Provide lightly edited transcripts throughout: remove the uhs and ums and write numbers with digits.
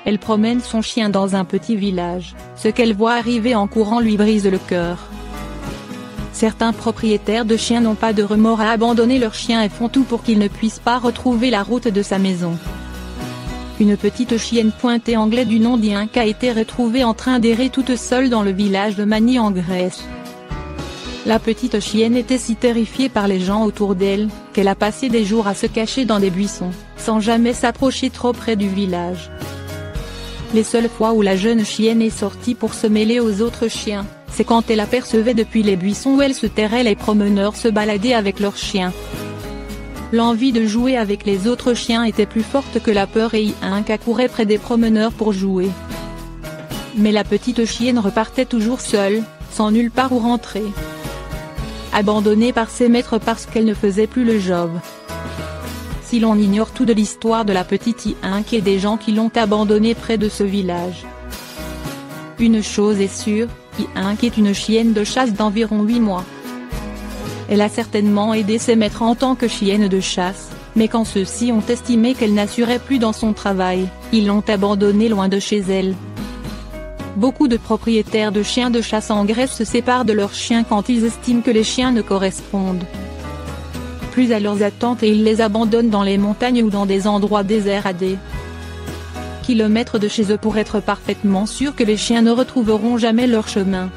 Elle promène son chien dans un petit village, ce qu'elle voit arriver en courant lui brise le cœur. Certains propriétaires de chiens n'ont pas de remords à abandonner leurs chiens et font tout pour qu'ils ne puissent pas retrouver la route de sa maison. Une petite chienne pointée anglais du nom d'Ink a été retrouvée en train d'errer toute seule dans le village de Mani en Grèce. La petite chienne était si terrifiée par les gens autour d'elle, qu'elle a passé des jours à se cacher dans des buissons, sans jamais s'approcher trop près du village. Les seules fois où la jeune chienne est sortie pour se mêler aux autres chiens, c'est quand elle apercevait depuis les buissons où elle se terrait les promeneurs se balader avec leurs chiens. L'envie de jouer avec les autres chiens était plus forte que la peur et Ink accourait près des promeneurs pour jouer. Mais la petite chienne repartait toujours seule, sans nulle part où rentrer. Abandonnée par ses maîtres parce qu'elle ne faisait plus le job. Si l'on ignore tout de l'histoire de la petite Ink et des gens qui l'ont abandonnée près de ce village. Une chose est sûre, Ink est une chienne de chasse d'environ 8 mois. Elle a certainement aidé ses maîtres en tant que chienne de chasse, mais quand ceux-ci ont estimé qu'elle n'assurait plus dans son travail, ils l'ont abandonnée loin de chez elle. Beaucoup de propriétaires de chiens de chasse en Grèce se séparent de leurs chiens quand ils estiment que les chiens ne correspondent plus à leurs attentes et ils les abandonnent dans les montagnes ou dans des endroits déserts à des kilomètres de chez eux pour être parfaitement sûrs que les chiens ne retrouveront jamais leur chemin.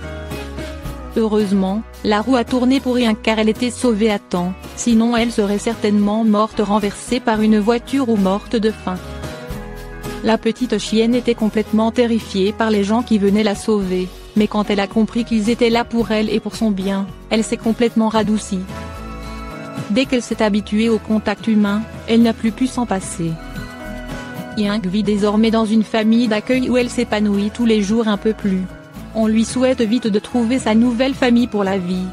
Heureusement, la roue a tourné pour Ink car elle était sauvée à temps, sinon elle serait certainement morte renversée par une voiture ou morte de faim. La petite chienne était complètement terrifiée par les gens qui venaient la sauver, mais quand elle a compris qu'ils étaient là pour elle et pour son bien, elle s'est complètement radoucie. Dès qu'elle s'est habituée au contact humain, elle n'a plus pu s'en passer. Ink vit désormais dans une famille d'accueil où elle s'épanouit tous les jours un peu plus. On lui souhaite vite de trouver sa nouvelle famille pour la vie.